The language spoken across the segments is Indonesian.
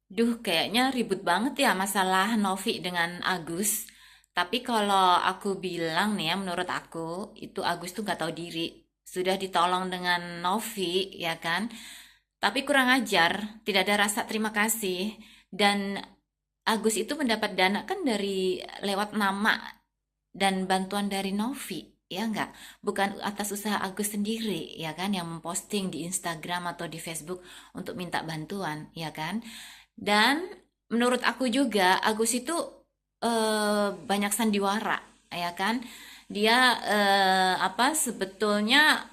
Duh, kayaknya ribut banget ya masalah Novi dengan Agus. Tapi kalau aku bilang nih ya, menurut aku, itu Agus tuh gak tahu diri. Sudah ditolong dengan Novi, ya kan? Tapi kurang ajar, tidak ada rasa terima kasih. Dan Agus itu mendapat dana kan dari lewat nama dan bantuan dari Novi, ya enggak? Bukan atas usaha Agus sendiri, ya kan? Yang memposting di Instagram atau di Facebook untuk minta bantuan, ya kan? Dan menurut aku juga Agus itu banyak sandiwara, ya kan? Dia apa sebetulnya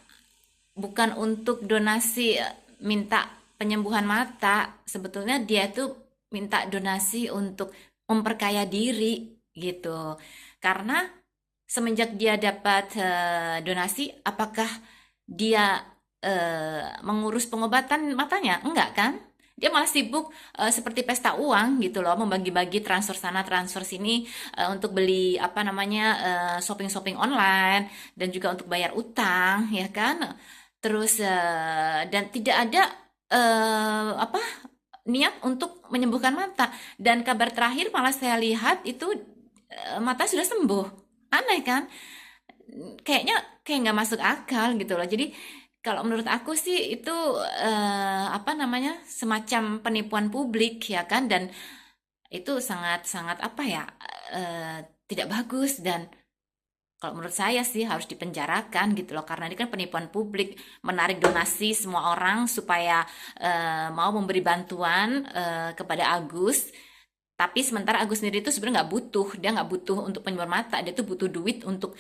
bukan untuk donasi minta penyembuhan mata, sebetulnya dia tuh minta donasi untuk memperkaya diri gitu. Karena semenjak dia dapat donasi, apakah dia mengurus pengobatan matanya? Enggak kan? Dia malah sibuk seperti pesta uang gitu loh, membagi-bagi transfer sana transfer sini untuk beli apa namanya shopping-shopping online dan juga untuk bayar utang, ya kan? Terus dan tidak ada apa niat untuk menyembuhkan mata. Dan kabar terakhir malah saya lihat itu mata sudah sembuh. Aneh kan? Kayaknya kayak nggak masuk akal gitu loh. Jadi kalau menurut aku sih itu apa namanya semacam penipuan publik ya kan, dan itu sangat-sangat apa ya eh, tidak bagus. Dan kalau menurut saya sih harus dipenjarakan gitu loh, karena ini kan penipuan publik, menarik donasi semua orang supaya mau memberi bantuan kepada Agus. Tapi sementara Agus sendiri itu sebenarnya nggak butuh, dia nggak butuh untuk penyembuhan mata, dia tuh butuh duit untuk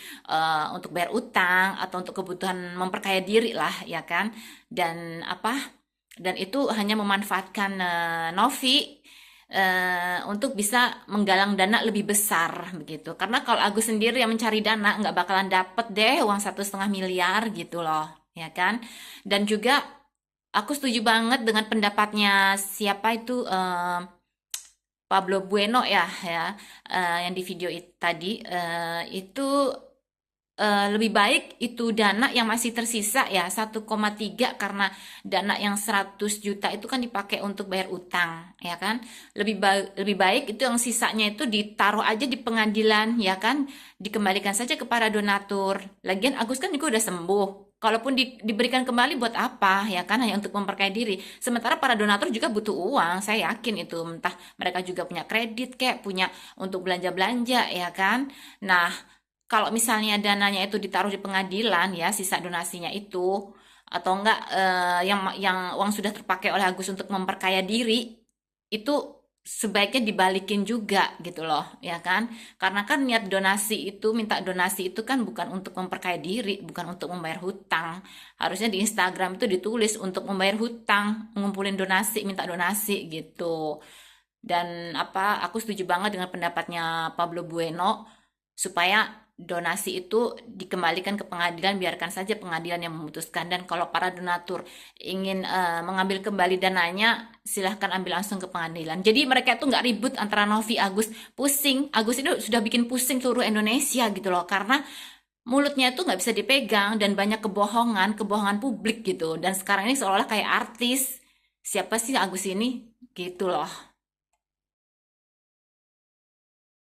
bayar utang atau untuk kebutuhan memperkaya diri lah, ya kan? Dan apa? Dan itu hanya memanfaatkan Novi untuk bisa menggalang dana lebih besar begitu. Karena kalau Agus sendiri yang mencari dana nggak bakalan dapet deh uang 1,5 miliar gitu loh, ya kan? Dan juga aku setuju banget dengan pendapatnya siapa itu Pablo Bueno ya, yang di video tadi itu lebih baik itu dana yang masih tersisa ya 1,3, karena dana yang 100 juta itu kan dipakai untuk bayar utang, ya kan? Lebih baik itu yang sisanya itu ditaruh aja di pengadilan, ya kan? Dikembalikan saja kepada donatur. Lagian Agus kan juga udah sembuh. Kalaupun diberikan kembali buat apa, ya kan? Hanya untuk memperkaya diri. Sementara para donatur juga butuh uang, saya yakin itu. Entah mereka juga punya kredit kayak punya untuk belanja-belanja, ya kan? Nah, kalau misalnya dananya itu ditaruh di pengadilan ya, sisa donasinya itu, atau enggak yang uang sudah terpakai oleh Agus untuk memperkaya diri, itu sebaiknya dibalikin juga gitu loh, ya kan? Karena kan niat donasi itu, minta donasi itu kan bukan untuk memperkaya diri, bukan untuk membayar hutang. Harusnya di Instagram itu ditulis untuk membayar hutang, ngumpulin donasi, minta donasi gitu. Dan apa, aku setuju banget dengan pendapatnya Pablo Bueno supaya donasi itu dikembalikan ke pengadilan, biarkan saja pengadilan yang memutuskan. Dan kalau para donatur ingin mengambil kembali dananya, silahkan ambil langsung ke pengadilan. Jadi mereka itu nggak ribut antara Novi Agus, pusing. Agus itu sudah bikin pusing seluruh Indonesia gitu loh, karena mulutnya itu nggak bisa dipegang dan banyak kebohongan, kebohongan publik gitu. Dan sekarang ini seolah-olah kayak artis. Siapa sih Agus ini? Gitu loh.